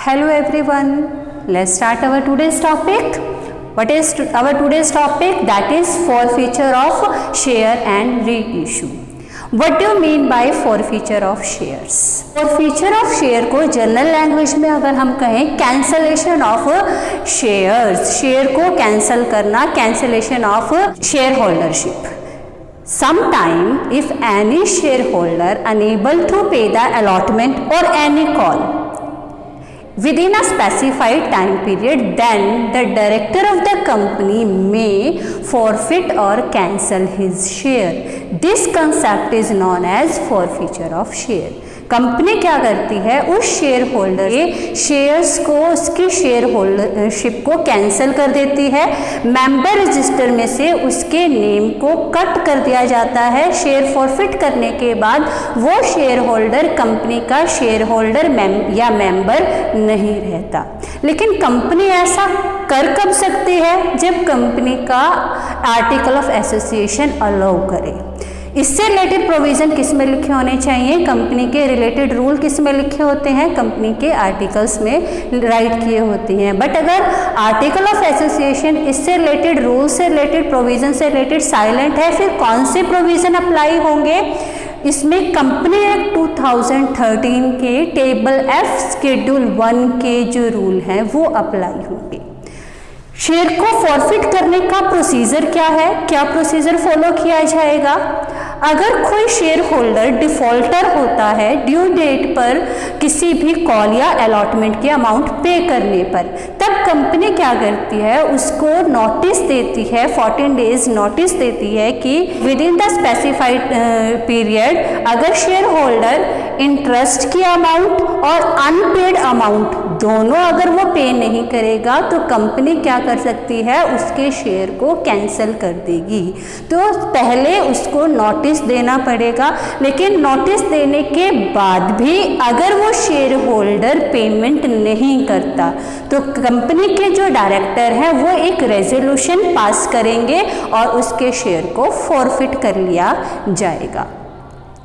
Hello everyone, let's start our today's topic. What is our today's topic? That is forfeiture of share and reissue. What do you mean by forfeiture of shares? Forfeiture of share को general language में अगर हम कहें cancellation of shares, share को cancel करना, cancellation of share holdership. Sometime if any shareholder unable to pay the allotment or any call within a specified time period, then the director of the company may forfeit or cancel his share. This concept is known as forfeiture of share. Company क्या करती है, उस share holder के shares को, उसकी share holdership को cancel कर देती है. मेंबर रजिस्टर में से उसके नेम को कट कर दिया जाता है. शेयर फॉरफिट करने के बाद वो शेयर होल्डर कंपनी का शेयर होल्डर या मेंबर नहीं रहता. लेकिन कंपनी ऐसा कर कब सकती है, जब कंपनी का आर्टिकल ऑफ एसोसिएशन अलाउ करे. इससे रिलेटेड प्रोविज़न किस में लिखे होने चाहिए, कंपनी के रिलेटेड रूल किस में लिखे होते हैं, कंपनी के आर्टिकल्स में राइट किए होते हैं. बट अगर आर्टिकल ऑफ एसोसिएशन इससे रिलेटेड, रूल से रिलेटेड, प्रोविज़न से रिलेटेड साइलेंट है, फिर कौन से प्रोविज़न अप्लाई होंगे. इसमें कंपनी एक्ट 2013 के टेबल एफ शेड्यूल 1 के जो रूल हैं वो अप्लाई होंगे. शेयर को फॉरफिट करने का प्रोसीजर क्या है, क्या प्रोसीजर फॉलो किया जाएगा. अगर कोई शेयर होल्डर डिफॉल्टर होता है ड्यू डेट पर किसी भी कॉल या अलॉटमेंट की अमाउंट पे करने पर, तब कंपनी क्या करती है, उसको नोटिस देती है, 14 डेज नोटिस देती है कि with in the specified period अगर शेयर होल्डर इंटरेस्ट की अमाउंट और अनपेड अमाउंट दोनों अगर वो पे नहीं करेगा तो कंपनी क्या कर सकती है, उसके शेयर को कैंसिल कर देगी. तो पहले उसको नोटिस देना पड़ेगा, लेकिन नोटिस देने के बाद भी अगर वो शेयर होल्डर पेमेंट नहीं करता तो कंपनी के जो डायरेक्टर हैं वो एक रेजोल्यूशन पास करेंगे और उसके शेयर को फॉरफिट कर लिया जाएगा.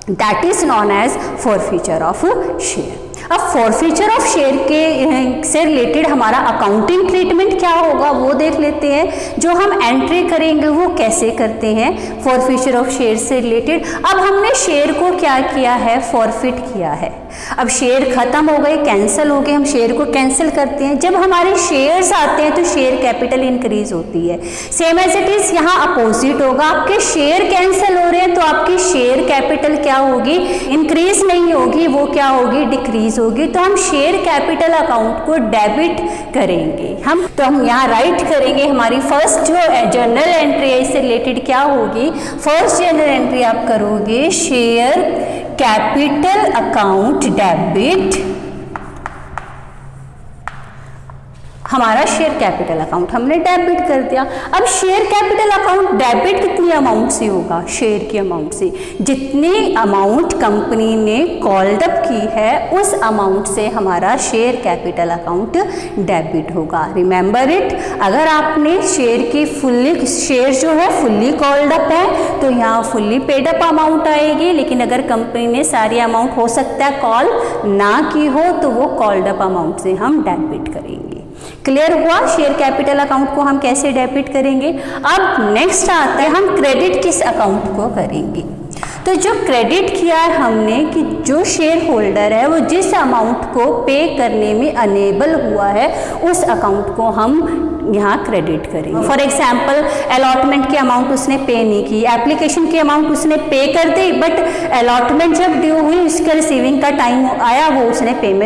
That is known as forfeiture of share. अब फॉरफीचर ऑफ शेयर के से रिलेटेड हमारा अकाउंटिंग ट्रीटमेंट क्या होगा वो देख लेते हैं. जो हम एंट्री करेंगे वो कैसे करते हैं फॉरफीचर ऑफ शेयर से रिलेटेड. अब हमने शेयर को क्या किया है, फॉरफिट किया है. अब शेयर खत्म हो गए, कैंसिल हो गए, हम शेयर को कैंसिल करते हैं. जब हमारे शेयर्स आते हैं तो शेयर कैपिटल इंक्रीज होती है. सेम एज इट इज यहाँ अपोजिट होगा. आपके शेयर कैंसिल हो रहे हैं तो आपकी शेयर कैपिटल क्या होगी, इंक्रीज नहीं होगी, वो क्या होगी, डिक्रीज होगी. तो हम शेयर कैपिटल अकाउंट को डेबिट करेंगे. हम यहाँ राइट करेंगे. हमारी फर्स्ट जो जर्नल एंट्री है इससे रिलेटेड क्या होगी, फर्स्ट जर्नल एंट्री आप करोगे शेयर कैपिटल अकाउंट डेबिट. हमारा शेयर कैपिटल अकाउंट हमने डेबिट कर दिया. अब शेयर कैपिटल अकाउंट डेबिट कितनी अमाउंट से होगा, शेयर की अमाउंट से. जितनी अमाउंट कंपनी ने कॉल्ड अप की है उस अमाउंट से हमारा शेयर कैपिटल अकाउंट डेबिट होगा. Remember it. अगर आपने शेयर की शेयर जो है फुल्ली कॉल्ड अप है तो यहाँ फुल्ली पेड अप अमाउंट आएगी. लेकिन अगर कंपनी ने सारी अमाउंट हो सकता है कॉल ना की हो तो वो कॉल्ड अप अमाउंट से हम डेबिट करेंगे. क्लियर हुआ शेयर कैपिटल अकाउंट को हम कैसे डेबिट करेंगे. अब नेक्स्ट आता है हम क्रेडिट किस अकाउंट को करेंगे. तो जो क्रेडिट किया है हमने कि जो शेयर होल्डर है वो जिस अमाउंट को पे करने में अनेबल हुआ है उस अकाउंट को हम यहाँ क्रेडिट करेंगे. फॉर एग्जाम्पल अलॉटमेंट की अमाउंट उसने पे नहीं की, एप्लीकेशन की अमाउंट उसने पे कर दी, बट अलॉटमेंट जब ड्यू हुई उसका रिसीविंग का टाइम आया वो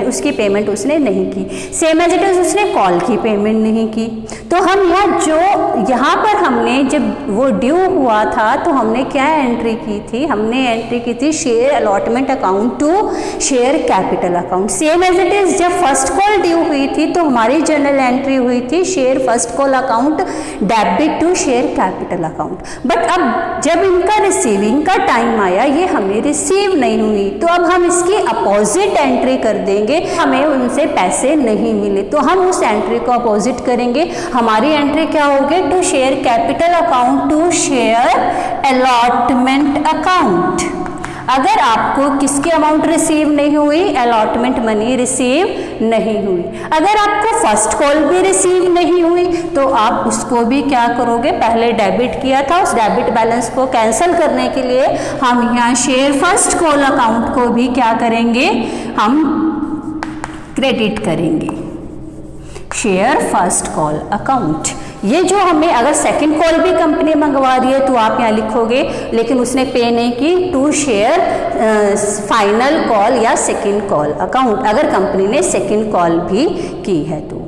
उसकी पेमेंट उसने नहीं की. सेम एज इट इज उसने कॉल की पेमेंट नहीं की. तो हम यहाँ पर हमने जब वो ड्यू हुआ था तो हमने क्या एंट्री की थी, हमने एंट्री की थी share allotment account to share capital account. Same as it is जब फर्स्ट कॉल ड्यू हुई थी तो हमारी जनरल एंट्री हुई थी share first call account debit to share capital account. But अब जब इनका रिसीविंग का टाइम आया ये हमें रिसीव नहीं हुई तो अब हम इसकी अपोजिट एंट्री कर देंगे. हमें उनसे पैसे नहीं मिले तो हम उस एंट्री को अपोजिट करेंगे. हमारी एंट्री क्या होगी, to share capital account to share allotment account. अगर आपको किसकी अमाउंट रिसीव नहीं हुई, अलॉटमेंट मनी रिसीव नहीं हुई। अगर आपको फर्स्ट कॉल भी रिसीव नहीं हुई तो आप उसको भी क्या करोगे, पहले डेबिट किया था, उस डेबिट बैलेंस को कैंसिल करने के लिए हम यहाँ शेयर फर्स्ट कॉल अकाउंट को भी क्या करेंगे, हम क्रेडिट करेंगे, शेयर फर्स्ट कॉल अकाउंट। ये जो हमें अगर सेकंड कॉल भी कंपनी मंगवा रही है तो आप यहाँ लिखोगे, लेकिन उसने पे नहीं की, टू शेयर फाइनल कॉल या सेकंड कॉल अकाउंट, अगर कंपनी ने सेकंड कॉल भी की है तो।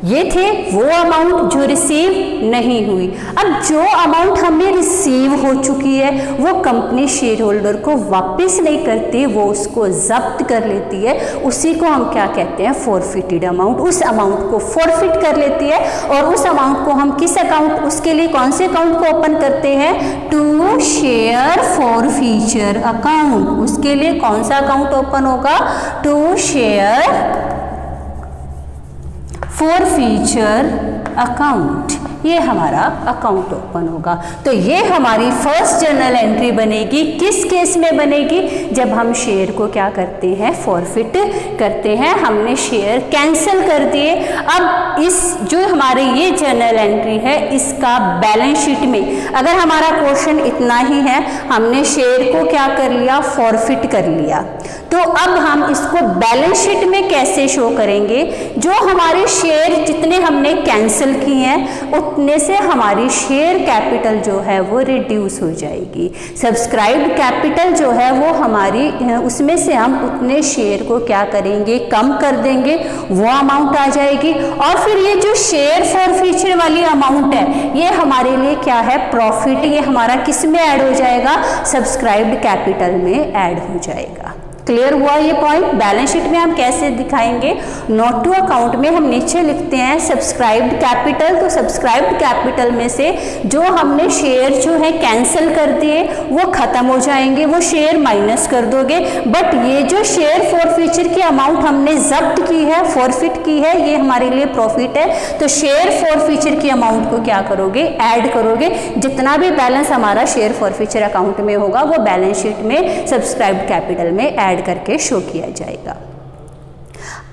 ये थे वो अमाउंट जो रिसीव नहीं हुई। अब जो अमाउंट हमें रिसीव हो चुकी है वो कंपनी शेयर होल्डर को वापस नहीं करती, वो उसको जब्त कर लेती है, उसी को हम क्या कहते हैं, फॉरफिटेड अमाउंट। उस अमाउंट को फॉरफिट कर लेती है और उस अमाउंट को हम किस अकाउंट, उसके लिए कौन से अकाउंट को ओपन करते हैं, टू शेयर फॉरफीचर अकाउंट। उसके लिए कौन सा अकाउंट ओपन होगा, टू शेयर फॉरफीचर अकाउंट, ये हमारा अकाउंट ओपन होगा। तो ये हमारी फर्स्ट जर्नल एंट्री बनेगी, किस केस में बनेगी, जब हम शेयर को क्या करते हैं, फॉरफिट करते हैं, हमने शेयर कैंसिल कर दिए। अब इस जो हमारे ये जर्नल एंट्री है इसका बैलेंस शीट में अगर हमारा क्वेश्चन इतना ही है, हमने शेयर को क्या कर लिया, फॉरफिट कर लिया, तो अब हम इसको बैलेंस शीट में कैसे शो करेंगे, जो हमारे शेयर जितने हमने कैंसिल किए हैं उतने से हमारी शेयर कैपिटल जो है वो रिड्यूस हो जाएगी। सब्सक्राइब्ड कैपिटल जो है वो हमारी, उसमें से हम उतने शेयर को क्या करेंगे, कम कर देंगे, वो अमाउंट आ जाएगी। और फिर ये जो शेयर फॉरफीचर वाली अमाउंट है ये हमारे लिए क्या है, प्रॉफिट, ये हमारा किस में ऐड हो जाएगा, सब्सक्राइब्ड कैपिटल में ऐड हो जाएगा। क्लियर हुआ ये पॉइंट। बैलेंस शीट में हम कैसे दिखाएंगे, नोट टू अकाउंट में हम नीचे लिखते हैं सब्सक्राइब्ड कैपिटल, तो सब्सक्राइब्ड कैपिटल में से जो हमने शेयर जो है कैंसिल कर दिए वो खत्म हो जाएंगे, वो शेयर माइनस कर दोगे। बट ये जो शेयर फॉरफीचर की अमाउंट हमने जब्त की है, फॉरफिट की है, ये हमारे लिए प्रॉफिट है, तो शेयर फॉरफीचर की अमाउंट को क्या करोगे, ऐड करोगे। जितना भी बैलेंस हमारा शेयर फॉरफीचर अकाउंट में होगा वो बैलेंस शीट में सब्सक्राइब्ड कैपिटल में ऐड करके शो किया जाएगा।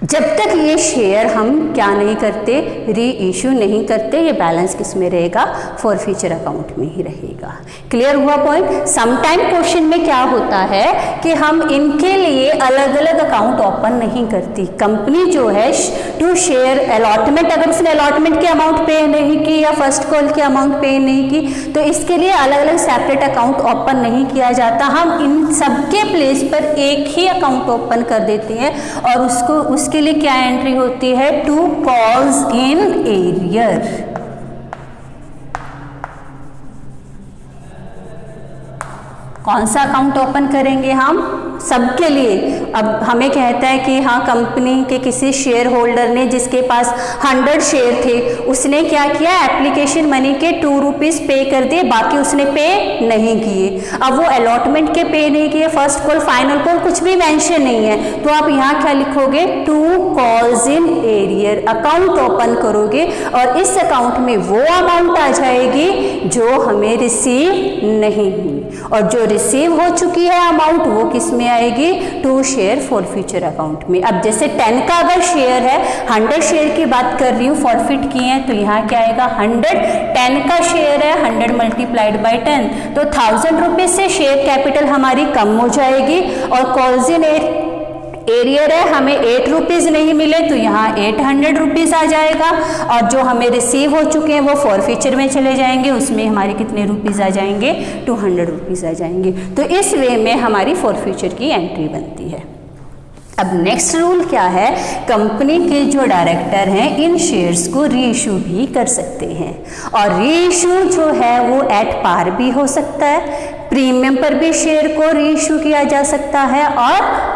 जब तक ये शेयर हम क्या नहीं करते, री इशू नहीं करते, ये बैलेंस किस में रहेगा, फॉरफीचर अकाउंट में ही रहेगा। क्लियर हुआ पॉइंट। समटाइम क्वेश्चन में क्या होता है कि हम इनके लिए अलग अलग अकाउंट ओपन नहीं करती कंपनी, जो है टू शेयर अलॉटमेंट, अगर उसने अलॉटमेंट की अमाउंट पे नहीं की या फर्स्ट कॉल की अमाउंट पे नहीं की तो इसके लिए अलग अलग सेपरेट अकाउंट ओपन नहीं किया जाता। हम इन सबके प्लेस पर एक ही अकाउंट ओपन कर देते हैं और उसके लिए क्या एंट्री होती है, टू कॉल्स इन एरियर। कौन सा अकाउंट ओपन करेंगे हम, सबके लिए। अब हमें कहता है कि हाँ कंपनी के किसी शेयर होल्डर ने जिसके पास 100 शेयर थे उसने क्या किया, एप्लीकेशन मनी के 2 रुपीज़ पे कर दिए, बाकी उसने पे नहीं किए। अब वो अलॉटमेंट के पे नहीं किए, फर्स्ट कॉल फाइनल कॉल कुछ भी मेंशन नहीं है, तो आप यहाँ क्या लिखोगे, to calls in arrear account open करोगे और इस अकाउंट में वो अमाउंट आ जाएगी जो हमें रिसीव नहीं हुई, और जो रिसीव हो चुकी है अमाउंट वो किस में आएगी, टू शेयर फॉरफीचर अकाउंट में। अब जैसे 10 का अगर शेयर है, 100 शेयर की बात कर रही हूँ, फॉरफिट किए हैं, तो यहाँ क्या आएगा 100, 10 का शेयर है 100 मल्टीप्लाइड बाई 10, तो 1000 रुपीज से शेयर कैपिटल हमारी कम हो जाएगी। और कॉल्स इन एरियर है, हमें 8 रुपीज़ नहीं मिले तो यहाँ 800 रुपीज़ आ जाएगा, और जो हमें रिसीव हो चुके हैं वो फॉरफीचर में चले जाएंगे, उसमें हमारे कितने रुपीज़ आ जाएंगे, 200 रुपीज़ आ जाएंगे। तो इस वे में हमारी फॉरफीचर की एंट्री बनती है। अब नेक्स्ट रूल क्या है, कंपनी के जो डायरेक्टर हैं इन शेयर्स को री इशू भी कर सकते हैं, और री इशू जो है वो एट पार भी हो सकता है, प्रीमियम पर भी शेयर को री इशू किया जा सकता है, और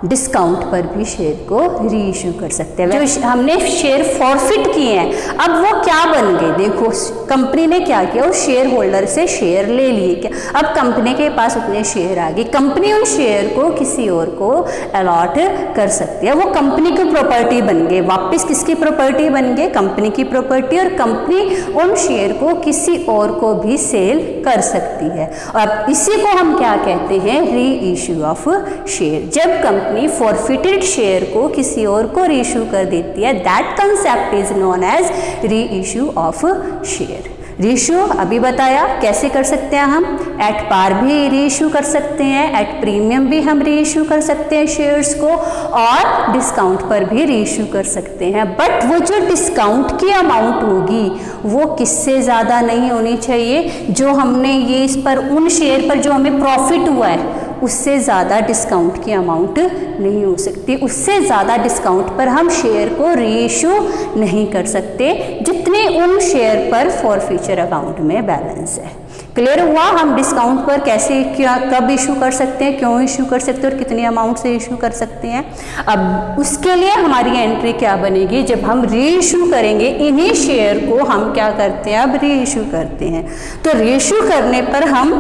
डिस्काउंट पर भी शेयर को री इशू कर सकते हैं। जो हमने शेयर फॉरफिट किए हैं अब वो क्या बन गए, देखो कंपनी ने क्या किया, उस शेयर होल्डर से शेयर ले लिए, क्या अब कंपनी के पास उतने शेयर आ गए, कंपनी उन शेयर को किसी और को अलॉट कर सकती है, वो कंपनी की प्रॉपर्टी बन गए, वापस किसकी प्रॉपर्टी बन गए, कंपनी की प्रॉपर्टी, और कंपनी उन शेयर को किसी और को भी सेल कर सकती है। अब इसी को हम क्या कहते हैं, री इशू ऑफ शेयर। जब कंपनी फॉरफिटेड शेयर को किसी और को री इशू कर देती है, that concept is known as reissue of share. Reissue अभी बताया कैसे कर सकते हैं, हम एट पार भी रीइशू कर सकते हैं, एट प्रीमियम भी हम रीइशू कर सकते हैं शेयर्स को, और डिस्काउंट पर भी रीइशू कर सकते हैं। बट वो जो डिस्काउंट की अमाउंट होगी वो किससे ज़्यादा नहीं होनी चाहिए, जो हमने ये इस पर उन शेयर पर जो हमें प्रॉफिट हुआ है उससे ज़्यादा डिस्काउंट की अमाउंट नहीं हो सकती, उससे ज़्यादा डिस्काउंट पर हम शेयर को रीइशू नहीं कर सकते जितने उन शेयर पर फॉरफीचर अकाउंट में बैलेंस है। क्लियर हुआ, हम डिस्काउंट पर कैसे क्या कब इशू कर सकते हैं, क्यों इशू कर सकते हैं और कितनी अमाउंट से इशू कर सकते हैं। अब उसके लिए हमारी एंट्री क्या बनेगी, जब हम रीइशू करेंगे इन्हीं शेयर को हम क्या करते हैं, अब रीइशू करते हैं। तो रीइशू करने पर हम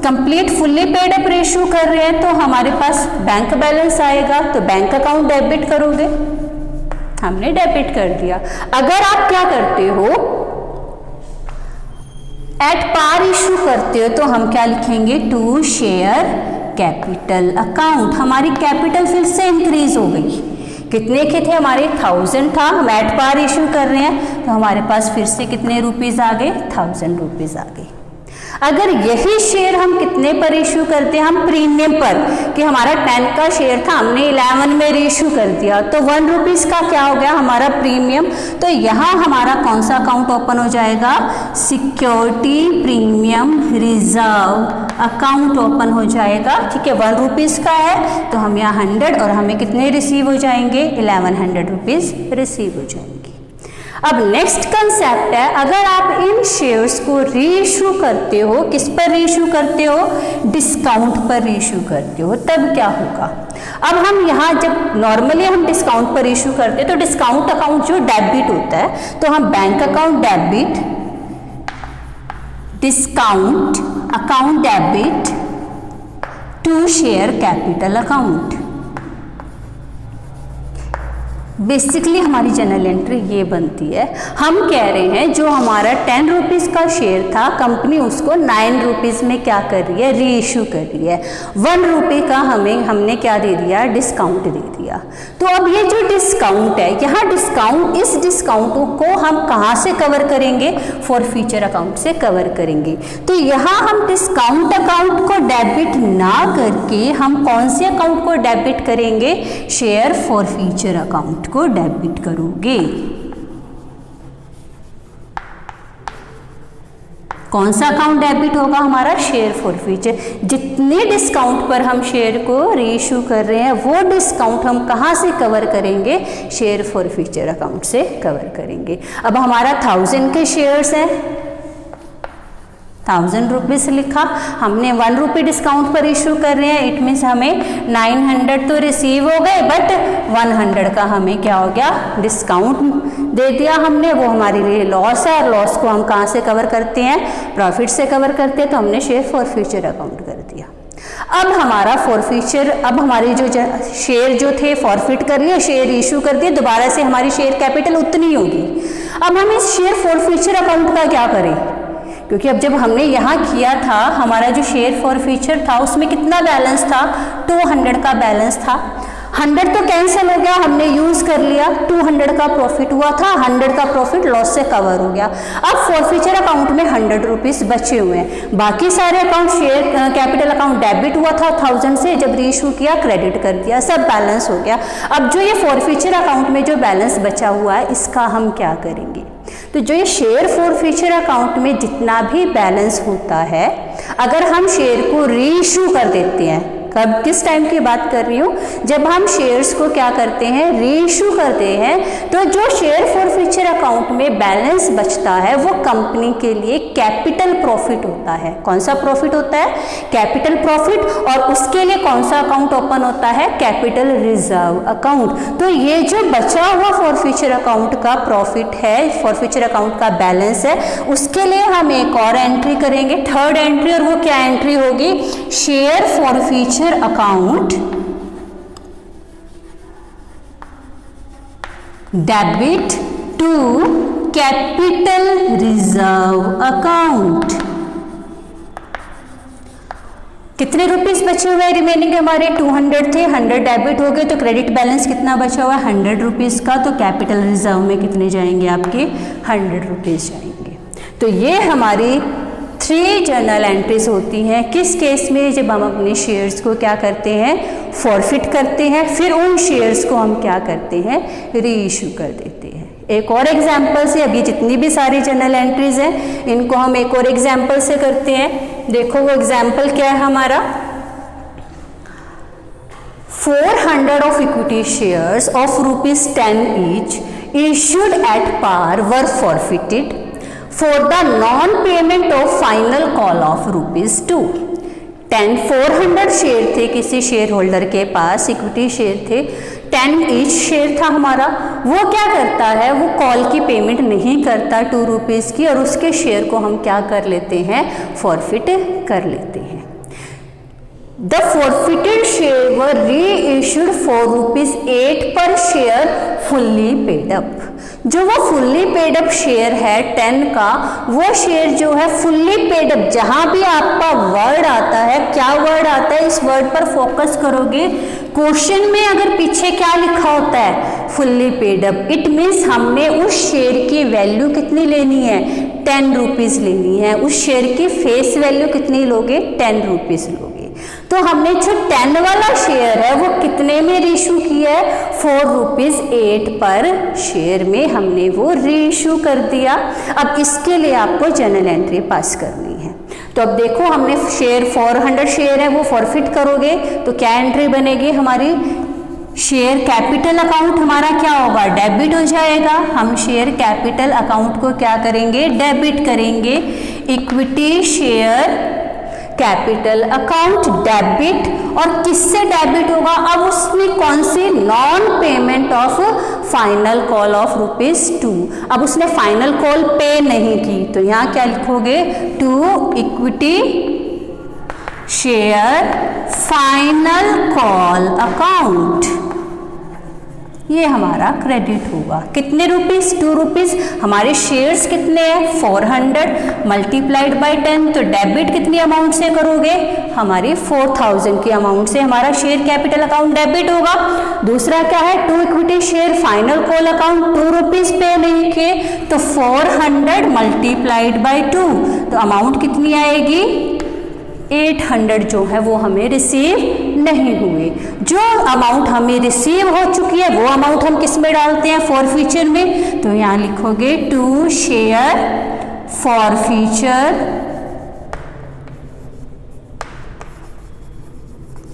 complete fully paid up ratio कर रहे हैं तो हमारे पास बैंक बैलेंस आएगा, तो बैंक अकाउंट डेबिट करोगे, हमने डेबिट कर दिया। अगर आप क्या करते हो, एट पार इशू करते हो तो हम क्या लिखेंगे, टू शेयर कैपिटल अकाउंट। हमारी कैपिटल फिर से इंक्रीज हो गई, कितने के थे हमारे 1000 था, हम एट पार इशू कर रहे हैं तो हमारे पास फिर से कितने रुपीज आ गए, 1000 रुपीज आ गए। अगर यही शेयर हम कितने पर इशू करते हैं, हम प्रीमियम पर, कि हमारा 10 का शेयर था हमने 11 में रीइशू कर दिया तो 1 रुपीज़ का क्या हो गया हमारा प्रीमियम, तो यहाँ हमारा कौन सा अकाउंट ओपन हो जाएगा, security premium reserve account open हो जाएगा। ठीक है, 1 रुपीज़ का है तो हम यहाँ 100 और हमें कितने रिसीव हो जाएंगे, 1100 रुपीज़ रिसीव हो जाएंगे। अब नेक्स्ट कंसेप्ट है, अगर आप इन शेयर्स को रीइशू करते हो, किस पर रीइशू करते हो, डिस्काउंट पर रीइशू करते हो, तब क्या होगा। अब हम यहाँ जब नॉर्मली हम डिस्काउंट पर इशू करते हैं तो डिस्काउंट अकाउंट जो डेबिट होता है तो हम bank account debit, discount account debit to share capital account. Basically हमारी जनरल एंट्री ये बनती है, हम कह रहे हैं जो हमारा 10 रुपीज़ का शेयर था कंपनी उसको 9 रुपीज़ में क्या कर रही है, री इशू कर रही है, 1 रुपये का हमने क्या दे दिया, डिस्काउंट दे दिया। तो अब ये जो डिस्काउंट है, यहाँ डिस्काउंट, इस डिस्काउंट को हम कहाँ से कवर करेंगे, फॉरफीचर अकाउंट से कवर करेंगे। तो यहाँ हम डिस्काउंट अकाउंट को डेबिट ना करके हम कौन से अकाउंट को डेबिट करेंगे, शेयर फॉरफीचर अकाउंट को डेबिट करोगे। कौन सा अकाउंट डेबिट होगा हमारा, शेयर फॉरफीचर। जितने डिस्काउंट पर हम शेयर को रीइशू कर रहे हैं वो डिस्काउंट हम कहाँ से कवर करेंगे, शेयर फॉरफीचर अकाउंट से कवर करेंगे। अब हमारा 1000 के शेयर्स हैं, 1000 रुपीज़ लिखा, हमने 1 रुपये डिस्काउंट पर इशू कर रहे हैं, इट मीन्स हमें 900 तो रिसीव हो गए बट 100 का हमें क्या हो गया, डिस्काउंट दे दिया हमने, वो हमारे लिए लॉस है और लॉस को हम कहाँ से कवर करते हैं, प्रॉफिट से कवर करते हैं, तो हमने शेयर फॉरफीचर अकाउंट कर दिया। अब हमारा फॉरफीचर, अब हमारी जो शेयर जो थे फॉरफिट कर लिए, शेयर इशू कर दिए, दोबारा से हमारी शेयर कैपिटल उतनी होगी। अब हम इस शेयर फॉरफीचर अकाउंट का क्या करें, क्योंकि अब जब हमने यहाँ किया था हमारा जो शेयर फॉरफीचर था उसमें कितना बैलेंस था, 200 का बैलेंस था, 100 तो कैंसिल हो गया, हमने यूज़ कर लिया, 200 का प्रॉफिट हुआ था, 100 का प्रॉफिट लॉस से कवर हो गया। अब फॉरफीचर अकाउंट में 100 रुपीज़ बचे हुए हैं, बाकी सारे account share capital account debit हुआ था 1000 से, जब रीइशू किया क्रेडिट कर दिया, सब बैलेंस हो गया। अब जो ये फॉरफीचर अकाउंट में जो बैलेंस बचा हुआ है इसका हम क्या करेंगे, तो जो ये शेयर फॉरफीचर अकाउंट में जितना भी बैलेंस होता है, अगर हम शेयर को रीइशू कर देते हैं कब, किस टाइम की बात कर रही हूँ, जब हम शेयर्स को क्या करते हैं, रीइश्यू करते हैं, तो जो शेयर फॉरफीचर अकाउंट में बैलेंस बचता है वो कंपनी के लिए कैपिटल प्रॉफिट होता है। कौन सा प्रॉफिट होता है, कैपिटल प्रॉफिट, और उसके लिए कौन सा अकाउंट ओपन होता है, कैपिटल रिजर्व अकाउंट। तो ये जो बचा हुआ फॉरफीचर अकाउंट का प्रॉफिट है, फॉरफीचर अकाउंट का बैलेंस है, उसके लिए हम एक और एंट्री करेंगे, थर्ड एंट्री, और वो क्या एंट्री होगी, share forfeiture account debit to capital reserve account. कितने रुपीस बचे हुए रिमेनिंग हमारे, 200 थे, 100 डेबिट हो गए, तो क्रेडिट बैलेंस कितना बचा हुआ है, 100 रुपीज़ का। तो कैपिटल रिजर्व में कितने जाएंगे आपके, 100 रुपीज़ जाएंगे। तो ये हमारी 3 जर्नल एंट्रीज होती हैं। किस केस में, जब हम अपने शेयर्स को क्या करते हैं, फॉरफिट करते हैं, फिर उन शेयर्स को हम क्या करते हैं, री इशू कर देते हैं। एक और एग्जाम्पल से, अभी जितनी भी सारी जर्नल एंट्रीज हैं इनको हम एक और एग्जाम्पल से करते हैं। देखो वो एग्जाम्पल क्या है हमारा, 400 of equity shares of ₹10 each issued at par were forfeited for the non-payment of final call of ₹2। 400 share थे किसी शेयर होल्डर के पास, इक्विटी शेयर थे, 10 ईच शेयर था हमारा, वो क्या करता है, वो कॉल की पेमेंट नहीं करता 2 रुपीज़ की, और उसके शेयर को हम क्या कर लेते हैं, फॉरफिट कर लेते हैं। The forfeited share were reissued for ₹8 per share fully paid up। जो वो फुल्ली पेड अप शेयर है 10 का, वो शेयर जो है फुल्ली पेड अप, जहां भी आपका वर्ड आता है, क्या वर्ड आता है, इस वर्ड पर फोकस करोगे। क्वेश्चन में अगर पीछे क्या लिखा होता है, fully paid up, it means हमने उस शेयर की वैल्यू कितनी लेनी है, 10 रुपीज़ लेनी है। उस शेयर की फेस वैल्यू कितनी लोगे, 10 रुपीज़ लोगे। तो हमने जो 10 वाला शेयर है वो कितने में रीइशू किया है, 4 रुपीज़ 8 पर शेयर में हमने वो रीइशू कर दिया। अब इसके लिए आपको जर्नल एंट्री पास करनी है। तो अब देखो हमने शेयर 400 शेयर है वो फॉरफिट करोगे तो क्या एंट्री बनेगी हमारी, शेयर कैपिटल अकाउंट हमारा क्या होगा, डेबिट हो जाएगा। हम शेयर कैपिटल अकाउंट को क्या करेंगे, डेबिट करेंगे। Equity share capital account debit, और किससे डेबिट होगा, अब उसमें कौन सी, non payment of final call of ₹2। अब उसने फाइनल कॉल पे नहीं की, तो यहाँ क्या लिखोगे, to equity share final call account, ये हमारा क्रेडिट होगा। कितने रुपीस, 2 रुपीज़। हमारे शेयर्स कितने हैं, 400 मल्टीप्लाइड बाय 10, तो डेबिट कितनी अमाउंट से करोगे, हमारी 4000 की अमाउंट से हमारा शेयर कैपिटल अकाउंट डेबिट होगा। दूसरा क्या है, to equity share final call account, 2 rupees पे नहीं किए, तो 400 मल्टीप्लाइड बाय 2, तो अमाउंट कितनी आएगी, 800 जो है वो हमें रिसीव नहीं हुए। जो अमाउंट हमें रिसीव हो चुकी है वो अमाउंट हम किस में डालते हैं, फॉरफीचर में। तो यहाँ लिखोगे टू शेयर फॉरफीचर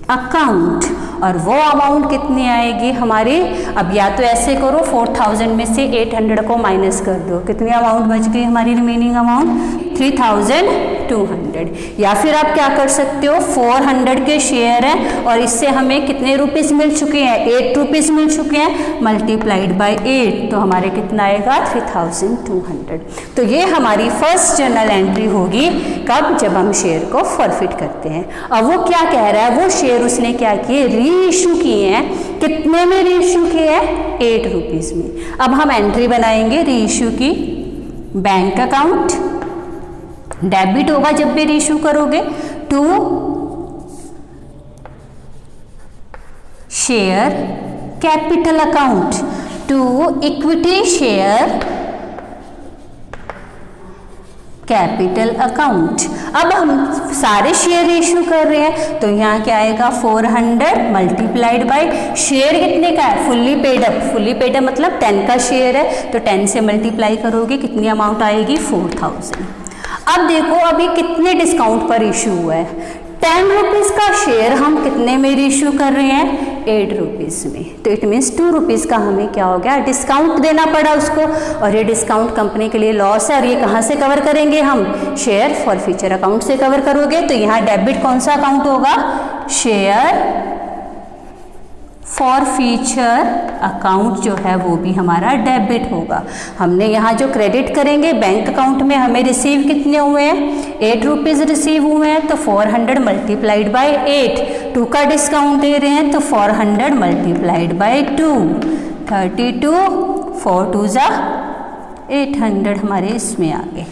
अकाउंट, और वो अमाउंट कितनी आएगी हमारी, अब या तो ऐसे करो 4000 में से 800 को माइनस कर दो, कितनी अमाउंट बच गई हमारी रिमेनिंग अमाउंट, 3200। या फिर आप क्या कर सकते हो, 400 के शेयर हैं और इससे हमें कितने रुपीस मिल चुके हैं, 8 रुपीस मिल चुके हैं, मल्टीप्लाइड बाय 8, तो हमारे कितना आएगा, 3200। तो ये हमारी फर्स्ट जर्नल एंट्री होगी, कब, जब हम शेयर को फॉरफिट करते हैं। अब वो क्या कह रहा है, वो शेयर उसने क्या किए, री इशू किए हैं, कितने में री इशू किए हैं, 8 रुपीज़ में। अब हम एंट्री बनाएंगे री इशू की, बैंक अकाउंट डेबिट होगा जब भी री इशू करोगे, to share capital account, to equity share capital account. अब हम सारे शेयर इशू कर रहे हैं तो यहाँ क्या आएगा, 400 मल्टीप्लाइड बाय शेयर कितने का है, fully paid up, fully paid up मतलब 10 का शेयर है, तो 10 से मल्टीप्लाई करोगे कितनी अमाउंट आएगी, 4000। अब देखो अभी कितने डिस्काउंट पर इशू हुआ है, 10 रुपीज़ का शेयर हम कितने में रीइश्यू कर रहे हैं, 8 रुपीज़ में। तो इट मीन्स 2 रुपीज़ का हमें क्या हो गया, डिस्काउंट देना पड़ा उसको, और ये डिस्काउंट कंपनी के लिए लॉस है। और ये कहाँ से कवर करेंगे हम, शेयर फॉर फ्यूचर अकाउंट से कवर करोगे। तो यहाँ डेबिट कौन सा अकाउंट होगा, शेयर फॉर फ्यूचर अकाउंट जो है वो भी हमारा डेबिट होगा। हमने यहाँ जो क्रेडिट करेंगे बैंक अकाउंट में, हमें रिसीव कितने हुए हैं, 8 रुपीज़ रिसीव हुए हैं। तो 400 मल्टीप्लाइड बाई 8, 2 का डिस्काउंट दे रहे हैं तो 400 मल्टीप्लाइड बाई 2, 32, 4 2 जा 800 हमारे इसमें आ गए।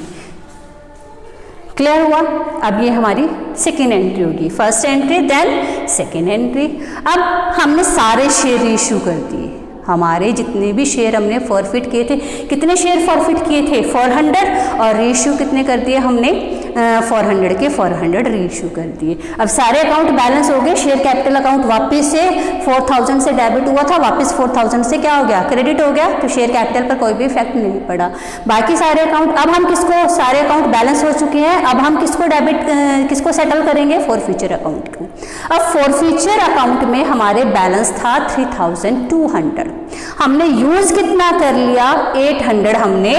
क्लियर हुआ। अब ये हमारी सेकेंड एंट्री होगी, first entry then second entry. अब हमने सारे शेयर इशू कर दिए, हमारे जितने भी शेयर हमने फॉरफिट किए थे, कितने शेयर फॉरफिट किए थे 400, और रीइश्यू कितने कर दिए हमने 400 के 400 रीइश्यू कर दिए। अब सारे अकाउंट बैलेंस हो गए, शेयर कैपिटल अकाउंट वापस से 4000 से डेबिट हुआ था, वापस 4000 से क्या हो गया, क्रेडिट हो गया। तो शेयर कैपिटल पर कोई भी इफेक्ट नहीं पड़ा। बाकी सारे अकाउंट, अब हम किसको, सारे अकाउंट बैलेंस हो चुके हैं, अब हम किसको डेबिट, किसको सेटल करेंगे, फॉर फ्यूचर अकाउंट को। अब फॉर फ्यूचर अकाउंट में हमारे बैलेंस था 3200, हमने यूज कितना कर लिया, 800 हमने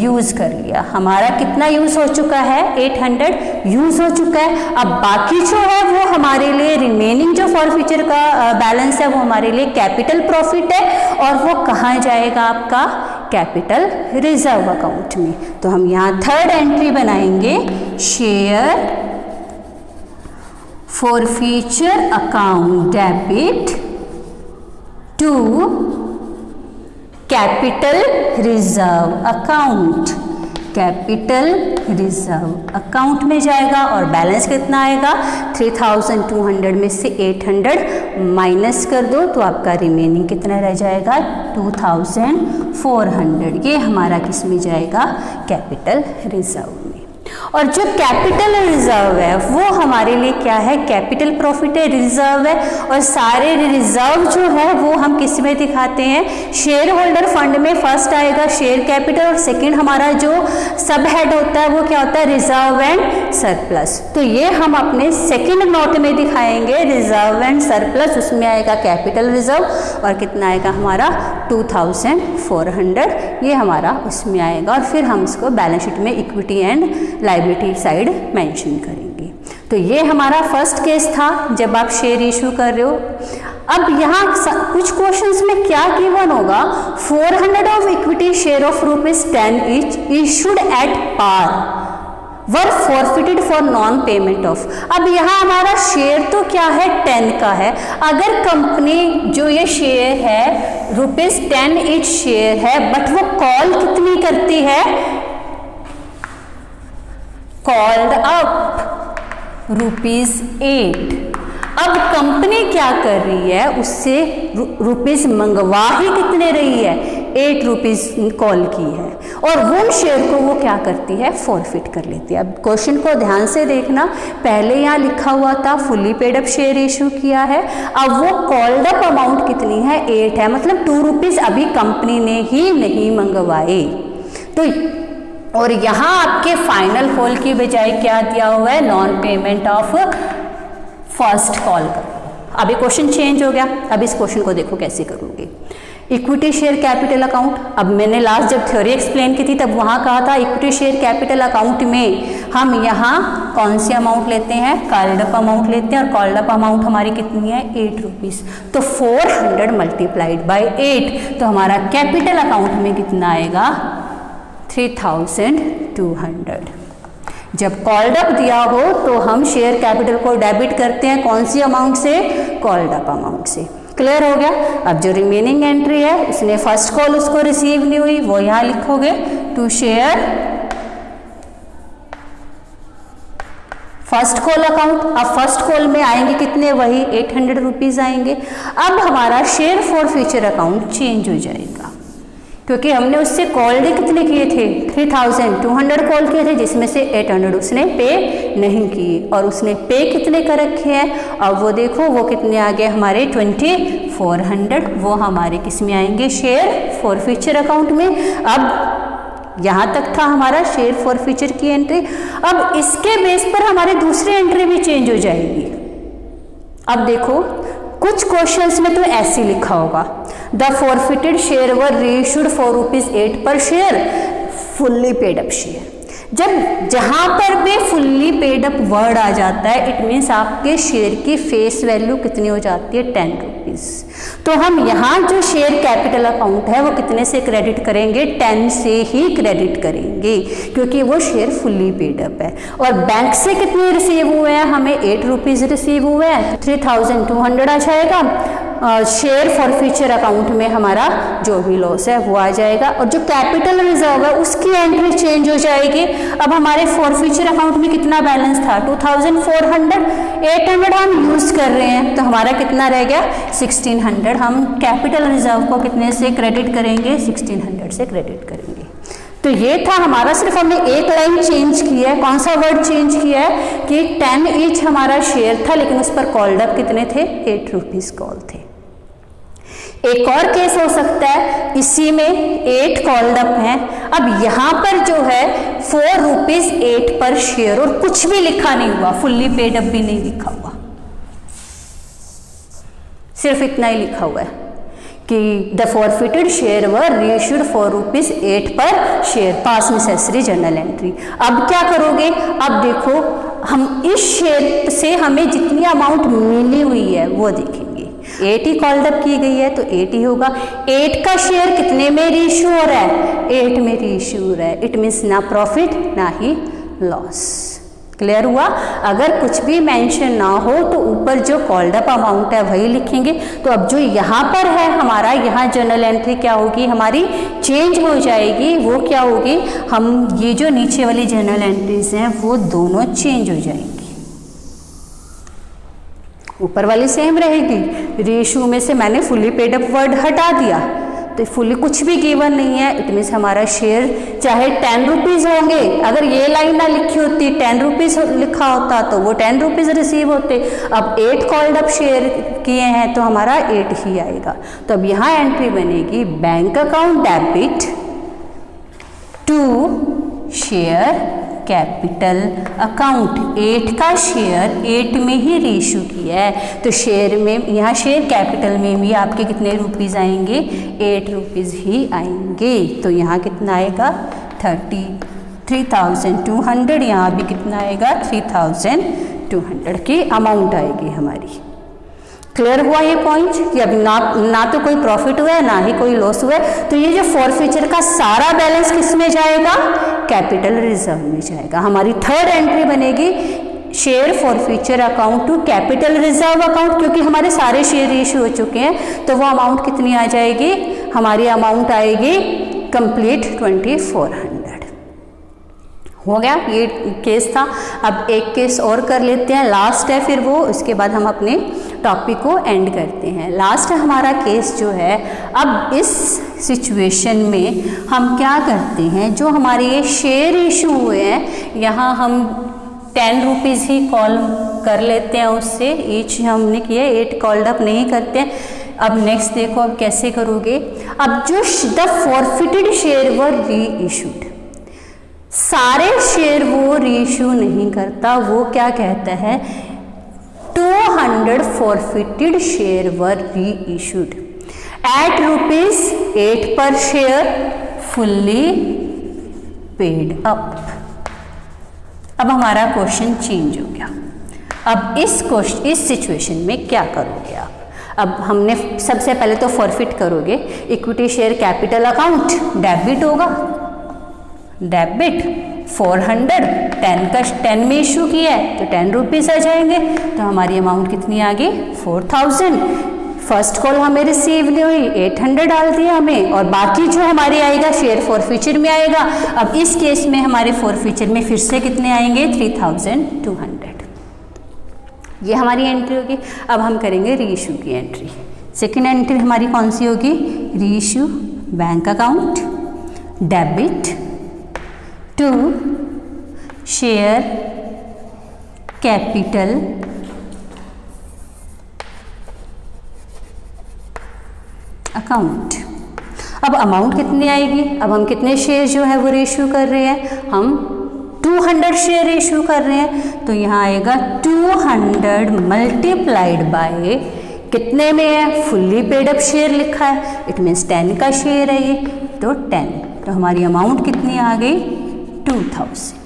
यूज कर लिया। हमारा कितना यूज हो चुका है, 800 यूज हो चुका है। अब बाकी जो है वो हमारे लिए रिमेनिंग जो फॉर फ्यूचर का बैलेंस है वो हमारे लिए कैपिटल प्रॉफिट है, और वो कहाँ जाएगा आपका, कैपिटल रिजर्व अकाउंट में। तो हम यहाँ थर्ड एंट्री बनाएंगे, share forfeiture account debit to capital reserve account, capital reserve account में जाएगा। और बैलेंस कितना आएगा, 3200 में से 800 माइनस कर दो तो आपका रिमेनिंग कितना रह जाएगा, 2400। ये हमारा किस में जाएगा, कैपिटल रिजर्व में। और जो कैपिटल रिजर्व है वो हमारे लिए क्या है, कैपिटल प्रॉफिट है, रिजर्व है। और सारे रिजर्व जो है वो हम किस में दिखाते हैं, शेयर होल्डर फंड में फर्स्ट आएगा शेयर कैपिटल, और सेकंड हमारा जो सब हेड होता है वो क्या होता है, रिजर्व एंड सरप्लस। तो ये हम अपने सेकंड नोट में दिखाएंगे, रिजर्व एंड सरप्लस, उसमें आएगा कैपिटल रिजर्व, और कितना आएगा हमारा 2400, ये हमारा उसमें आएगा। और फिर हम इसको बैलेंस शीट में equity and liability side mention करेंगे। तो ये हमारा फर्स्ट केस था जब आप शेयर इशू कर रहे हो। अब यहाँ कुछ क्वेश्चंस में क्या गिवन होगा, 400 of equity share of ₹10 each issued at par were forfeited for non payment of. अब यहाँ हमारा शेयर तो क्या है, 10 का है। अगर कंपनी जो ये शेयर है ₹10 ईच शेयर है, बट वो कॉल कितनी करती है, कॉल्ड अप ₹8। अब कंपनी क्या कर रही है, उससे रुपीस मंगवा ही कितने रही है, 8 रुपीज कॉल की है, और वो शेयर को वो क्या करती है, फॉरफिट कर लेती है। अब क्वेश्चन को ध्यान से देखना, पहले यहाँ लिखा हुआ था fully paid up share issue किया है, अब वो कॉल्ड अप अमाउंट कितनी है, 8 है, मतलब 2 रुपीज अभी कंपनी ने ही नहीं मंगवाए। तो और यहाँ आपके फाइनल कॉल की बजाय क्या दिया हुआ है, non payment of first call का। अभी क्वेश्चन चेंज हो गया। अब इस क्वेश्चन को देखो कैसे करोगे, इक्विटी शेयर कैपिटल अकाउंट। अब मैंने लास्ट जब थ्योरी एक्सप्लेन की थी तब वहाँ कहा था इक्विटी शेयर कैपिटल अकाउंट में हम यहाँ कौन सी अमाउंट लेते हैं, कॉल्ड अप अमाउंट लेते हैं, और कॉल्ड अप अमाउंट हमारी कितनी है, 8 रुपीज़। तो 400 मल्टीप्लाइड बाई 8, तो हमारा कैपिटल अकाउंट में कितना आएगा, 3200। जब कॉल्ड अप दिया हो तो हम शेयर कैपिटल को डेबिट करते हैं कौन सी अमाउंट से, कॉल्ड अप अमाउंट से। क्लियर हो गया। अब जो रिमेनिंग एंट्री है उसने फर्स्ट कॉल उसको रिसीव नहीं हुई, वो यहाँ लिखोगे to share first call account. अब फर्स्ट कॉल में आएंगे कितने, वही 800 रुपीज़ आएंगे। अब हमारा share forfeiture account change हो जाएगा क्योंकि हमने उससे कॉल कितने किए थे, 3200 कॉल किए थे, जिसमें से 800 उसने पे नहीं किए, और उसने पे कितने कर रखे हैं। अब वो देखो वो कितने आ गए हमारे 2400, वो हमारे किस में आएंगे, शेयर फॉर फ्यूचर अकाउंट में। अब यहाँ तक था हमारा शेयर फॉरफीचर की एंट्री। अब इसके बेस पर हमारी दूसरी एंट्री भी चेंज हो जाएगी। अब देखो कुछ क्वेश्चंस में तो ऐसे लिखा होगा, the forfeited share were reissued for ₹8 पर share, fully paid up share. जब जहां पर भी फुल्ली पेड अप वर्ड आ जाता है, इट मीन्स आपके शेयर की फेस वैल्यू कितनी हो जाती है, 10 रुपीज। तो हम यहाँ जो शेयर कैपिटल अकाउंट है वो कितने से क्रेडिट करेंगे, 10 से ही क्रेडिट करेंगे, क्योंकि वो शेयर फुल्ली पेड अप है। और बैंक से कितने रिसीव हुए हैं, हमें 8 रुपीज रिसीव हुए हैं, 3200 आ जाएगा। शेयर फॉरफीचर अकाउंट में हमारा जो भी लॉस है वो आ जाएगा, और जो कैपिटल रिजर्व है उसकी एंट्री चेंज हो जाएगी। अब हमारे फॉरफीचर अकाउंट में कितना बैलेंस था, 2400, 800 हम यूज कर रहे हैं, तो हमारा कितना रह गया, 1600। हम कैपिटल रिजर्व को कितने से क्रेडिट करेंगे, 1600 से क्रेडिट करेंगे। तो ये था हमारा, सिर्फ हमने एक लाइन चेंज किया है। कौन सा वर्ड चेंज किया है कि 10 ईच हमारा शेयर था, लेकिन उस पर कॉल्ड अप कितने थे, 8 रुपीज कॉल थे। एक और केस हो सकता है, इसी में 8 कॉल्ड अप हैं। अब यहाँ पर जो है 4 रुपीज 8 पर शेयर, और कुछ भी लिखा नहीं हुआ, फुल्ली पेड अप भी नहीं लिखा हुआ, सिर्फ इतना ही लिखा हुआ है कि the forfeited share were reissued for ₹8 पर शेयर, पास नेसेसरी जर्नल एंट्री। अब क्या करोगे, अब देखो हम इस शेयर से हमें जितनी अमाउंट मिली हुई है वो देखेंगे। 8 ही कॉल्ड अप की गई है तो 8 ही होगा। 8 का शेयर कितने में रीइश्यू हो रहा है, 8 में रीइश्यू हो रहा है। इट मीन्स ना प्रॉफिट ना ही लॉस। क्लियर हुआ। अगर कुछ भी मेंशन ना हो तो ऊपर जो कॉल्ड अप अमाउंट है वही लिखेंगे। तो अब जो यहाँ पर है हमारा, यहाँ जर्नल एंट्री क्या होगी, हमारी चेंज हो जाएगी। वो क्या होगी, हम ये जो नीचे वाली जर्नल एंट्रीज हैं वो दोनों चेंज हो जाएंगी। ऊपर वाली सेम रहेगी। रीइश्यू में से मैंने फुल्ली पेड अप वर्ड हटा दिया, तो फुल्ली कुछ भी गिवन नहीं है। इट मीन्स हमारा शेयर चाहे 10 रुपीज़ होंगे, अगर ये लाइन ना लिखी होती, 10 रुपीज़ लिखा होता तो वो 10 रुपीज़ रिसीव होते। अब 8 कॉल्ड अप शेयर किए हैं तो हमारा 8 ही आएगा। तो अब यहाँ एंट्री बनेगी, bank account debit to share capital account. 8 का शेयर 8 में ही रीइश्यू किया है, तो शेयर में, यहाँ शेयर कैपिटल में भी आपके कितने रुपीज़ आएंगे, 8 रुपीज़ ही आएंगे। तो यहाँ कितना आएगा, 3200। यहाँ भी कितना आएगा, 3200 की अमाउंट आएगी हमारी। क्लियर हुआ ये पॉइंट कि अब ना तो कोई प्रॉफिट हुआ है ना ही कोई लॉस हुआ है। तो ये जो फॉरफीचर का सारा बैलेंस किस में जाएगा, कैपिटल रिजर्व में जाएगा। हमारी थर्ड एंट्री बनेगी, share forfeiture account to capital reserve account, क्योंकि हमारे सारे शेयर इशू हो चुके हैं। तो वो अमाउंट कितनी आ जाएगी, हमारी अमाउंट आएगी कंप्लीट 2400। हो गया, ये केस था। अब एक केस और कर लेते हैं, लास्ट है फिर वो, उसके बाद हम अपने टॉपिक को एंड करते हैं। लास्ट हमारा केस जो है, अब इस सिचुएशन में हम क्या करते हैं, जो हमारे ये शेयर इशू हुए हैं, यहाँ हम 10 रुपीज़ ही कॉल कर लेते हैं उससे, ईच हमने किया, 8 कॉल्ड अप नहीं करते हैं। अब नेक्स्ट देखो, अब कैसे करोगे। अब जो द फॉरफिटेड शेयर वर री इशूड, सारे शेयर वो रीइश्यू नहीं करता, वो क्या कहता है, 200 फॉरफिटेड शेयर वर री इशूड एट ₹8 पर शेयर, फुल्ली पेड अप। अब हमारा क्वेश्चन चेंज हो गया। अब इस सिचुएशन में क्या करोगे आप। अब हमने सबसे पहले तो फॉरफिट करोगे, equity share capital account debit होगा, डेबिट 400, 10 में इशू किया है तो 10 रुपीज़ आ जाएंगे। तो हमारी अमाउंट कितनी आ गई, 4000। फर्स्ट कॉल हमें रिसीव नहीं हुई, 800 डाल दिया हमें, और बाकी जो हमारे आएगा शेयर फॉरफीचर में आएगा। अब इस केस में हमारे फॉरफीचर में फिर से कितने आएंगे, 3200। ये हमारी एंट्री होगी। अब हम करेंगे रीइश्यू की एंट्री। सेकेंड एंट्री हमारी कौन सी होगी, reissue bank account debit to share capital account. अब अमाउंट कितनी आएगी, अब हम कितने शेयर जो है वो रेशू कर रहे हैं, हम 200 शेयर रेशू कर रहे हैं, तो यहाँ आएगा 200 मल्टीप्लाइड बाय कितने में है, फुल्ली पेड अप शेयर लिखा है, इट मीन्स 10 का शेयर है ये, तो 10, तो हमारी अमाउंट कितनी आ गई 2000।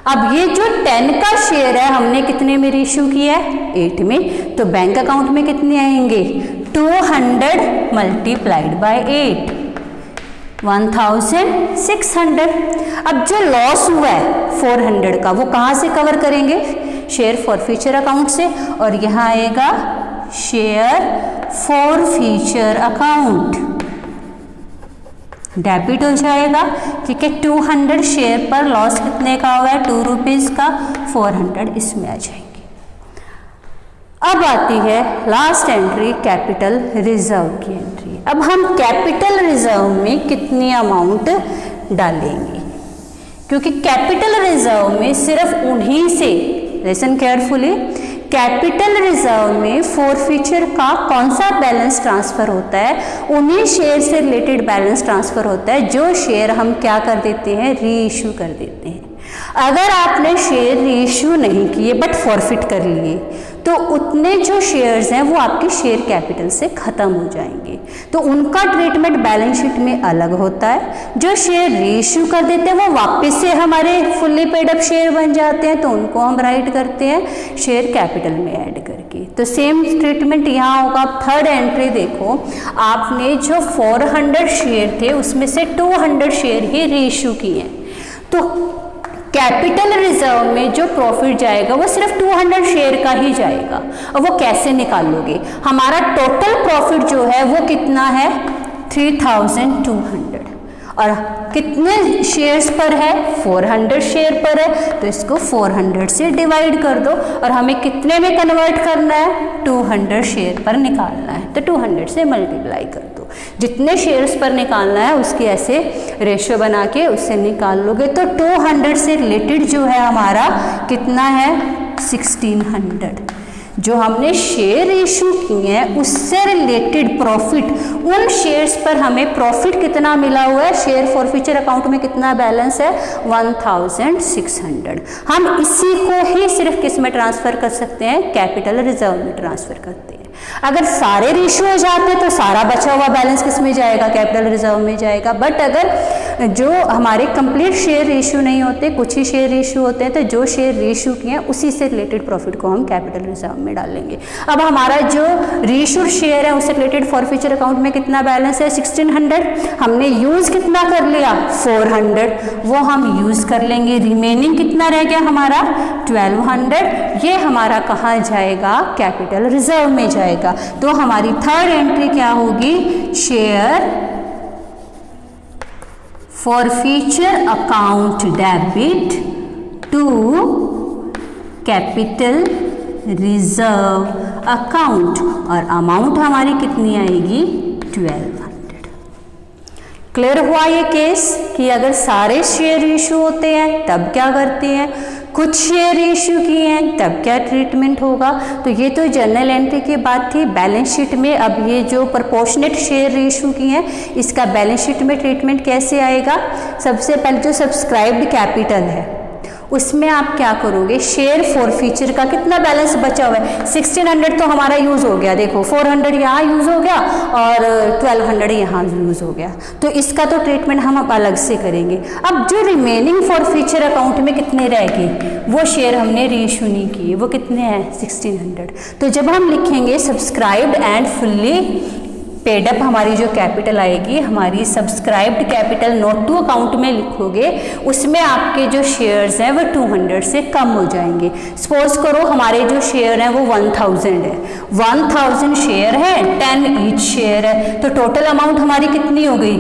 अब ये जो 10 का शेयर है हमने कितने में रेशू किया है, 8 में, तो बैंक अकाउंट में कितने आएंगे 200 मल्टीप्लाइड बाय 8, 1600। अब जो लॉस हुआ है 400 का वो कहाँ से कवर करेंगे, शेयर फॉरफीचर अकाउंट से, और यहाँ आएगा शेयर फॉरफीचर अकाउंट, डेबिट हो जाएगा, ठीक है। 200 शेयर पर लॉस कितने का हुआ है, 2 रुपीज़ का, 400 इसमें आ जाएंगे। अब आती है लास्ट एंट्री कैपिटल रिजर्व की एंट्री। अब हम कैपिटल रिजर्व में कितनी अमाउंट डालेंगे, क्योंकि कैपिटल रिजर्व में सिर्फ उन्हीं से, लिसन केयरफुली, कैपिटल रिजर्व में फॉरफीचर का कौन सा बैलेंस ट्रांसफर होता है, उन्हीं शेयर से रिलेटेड बैलेंस ट्रांसफर होता है जो शेयर हम क्या कर देते हैं, री इशू कर देते हैं। अगर आपने शेयर री इशू नहीं किए बट फॉरफिट कर लिए, तो उतने जो शेयर्स हैं वो आपके शेयर कैपिटल से ख़त्म हो जाएंगे, तो उनका ट्रीटमेंट बैलेंस शीट में अलग होता है। जो शेयर रीइश्यू कर देते हैं वो वापस से हमारे फुल्ली पेड अप शेयर बन जाते हैं, तो उनको हम राइट करते हैं शेयर कैपिटल में ऐड करके। तो सेम ट्रीटमेंट यहाँ होगा। थर्ड एंट्री देखो, आपने जो 400 शेयर थे उसमें से 200 शेयर ही रीइश्यू किए हैं, तो कैपिटल रिजर्व में जो प्रॉफिट जाएगा वो सिर्फ 200 शेयर का ही जाएगा। और वो कैसे निकालोगे, हमारा टोटल प्रॉफिट जो है वो कितना है 3200, और कितने शेयर्स पर है, 400 शेयर पर है, तो इसको 400 से डिवाइड कर दो, और हमें कितने में कन्वर्ट करना है, 200 शेयर पर निकालना है, तो 200 से मल्टीप्लाई कर दो। जितने शेयर्स पर निकालना है उसकी ऐसे रेशियो बना के उससे निकाल लोगे, तो 200 से रिलेटेड जो है हमारा कितना है 1600। जो हमने शेयर इशू किए हैं उससे रिलेटेड प्रॉफिट, उन शेयर्स पर हमें प्रॉफिट कितना मिला हुआ है, शेयर फॉरफीचर अकाउंट में कितना बैलेंस है 1600। हम इसी को ही सिर्फ किस में ट्रांसफर कर सकते हैं, कैपिटल रिजर्व में ट्रांसफर करते हैं। अगर सारे रेशियो हो जाते हैं तो सारा बचा हुआ बैलेंस किस में जाएगा, कैपिटल रिजर्व में जाएगा। बट अगर जो हमारे कंप्लीट शेयर रेशियो नहीं होते, कुछ ही शेयर रेशियो होते हैं, तो जो शेयर रेशियो किए हैं उसी से रिलेटेड प्रॉफिट को हम कैपिटल रिजर्व में डालेंगे। अब हमारा जो रेशियो शेयर है उससे रिलेटेड फॉरफीचर अकाउंट में कितना बैलेंस है 1600, हमने यूज कितना कर लिया 400, वो हम यूज कर लेंगे। रिमेनिंग कितना रह गया हमारा 1200, ये हमारा कहाँ जाएगा, कैपिटल रिजर्व में जाएगा। तो हमारी थर्ड एंट्री क्या होगी, share forfeiture account debit to capital reserve account, और अमाउंट हमारी कितनी आएगी 1200। क्लियर हुआ ये केस कि अगर सारे शेयर इशू होते हैं तब क्या करते हैं, कुछ शेयर इशू किए हैं तब क्या ट्रीटमेंट होगा। तो ये तो जनरल एंट्री की बात थी। बैलेंस शीट में अब ये जो प्रोपोर्शनेट शेयर इशू किए हैं इसका बैलेंस शीट में ट्रीटमेंट कैसे आएगा, सबसे पहले जो सब्सक्राइब्ड कैपिटल है उसमें आप क्या करोगे, शेयर फॉरफीचर का कितना बैलेंस बचा हुआ है 1600 तो हमारा यूज़ हो गया, देखो 400 यहाँ यूज़ हो गया और 1200 यहाँ यूज़ हो गया, तो इसका तो ट्रीटमेंट हम अब अलग से करेंगे। अब जो रिमेनिंग फॉरफीचर अकाउंट में कितने रह गए, वो शेयर हमने रीइशू नहीं किए, वो कितने हैं 1600। तो जब हम लिखेंगे subscribed and fully paid up, हमारी जो कैपिटल आएगी, हमारी subscribed capital note to account में लिखोगे, उसमें आपके जो शेयर्स हैं वो 200 से कम हो जाएंगे। सपोज करो हमारे जो शेयर हैं वो 1000 है, 1000 शेयर है, 10 ईच शेयर है, तो टोटल अमाउंट हमारी कितनी हो गई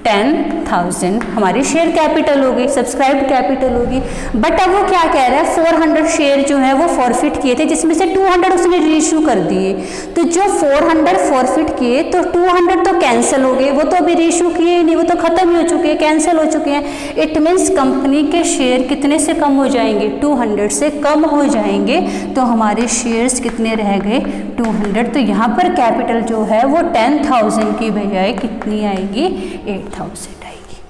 10,000 हमारी शेयर कैपिटल होगी, सब्सक्राइब्ड कैपिटल होगी। बट अब वो क्या कह रहा है, 400 शेयर जो है वो फॉरफिट किए थे, जिसमें से 200 उसने रीइश्यू कर दिए। तो जो 400 फॉरफिट किए तो 200 तो कैंसिल हो गए, वो तो अभी रीइश्यू किए नहीं, वो तो खत्म ही हो चुके हैं, कैंसिल हो चुके हैं। इट मीन्स कंपनी के शेयर कितने से कम हो जाएंगे, 200 से कम हो जाएंगे। तो हमारे शेयर्स कितने रह गए, 200। तो यहाँ पर कैपिटल जो है वो 10,000 की बजाय कितनी आएगी, 8,000 आएगी।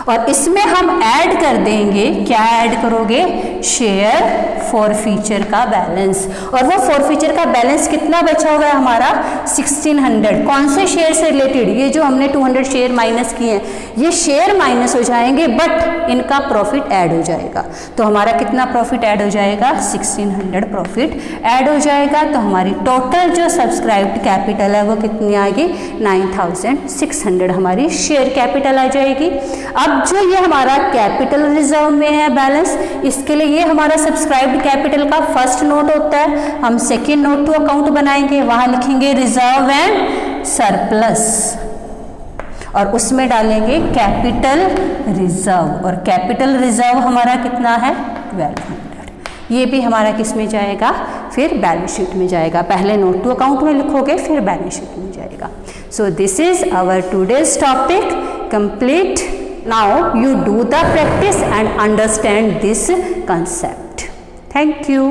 और इसमें हम ऐड कर देंगे, क्या ऐड करोगे, शेयर फॉरफीचर का बैलेंस। और वो फॉरफीचर का बैलेंस कितना बचा हुआ है हमारा, 1600। कौन से शेयर से रिलेटेड, ये जो हमने 200 शेयर माइनस किए हैं, ये शेयर माइनस हो जाएंगे बट इनका प्रॉफिट ऐड हो जाएगा। तो हमारा कितना प्रॉफिट ऐड हो जाएगा, 1600 प्रॉफिट ऐड हो जाएगा। तो हमारी टोटल जो सब्सक्राइब्ड कैपिटल है वो कितनी आएगी, 9600 हमारी शेयर कैपिटल आ जाएगी। अब जो ये हमारा कैपिटल रिजर्व में है बैलेंस, इसके लिए ये हमारा सब्सक्राइब्ड कैपिटल का फर्स्ट नोट होता है। हम सेकेंड नोट टू अकाउंट बनाएंगे, वहां लिखेंगे रिजर्व एंड सरप्लस और उसमें डालेंगे कैपिटल रिजर्व। और कैपिटल रिजर्व हमारा कितना है, 1200। ये भी हमारा किस में जाएगा, फिर बैलेंस शीट में जाएगा। पहले नोट टू अकाउंट में लिखोगे, फिर बैलेंस शीट में जाएगा। So this is our today's topic complete. Now you do the practice and understand this concept. Thank you.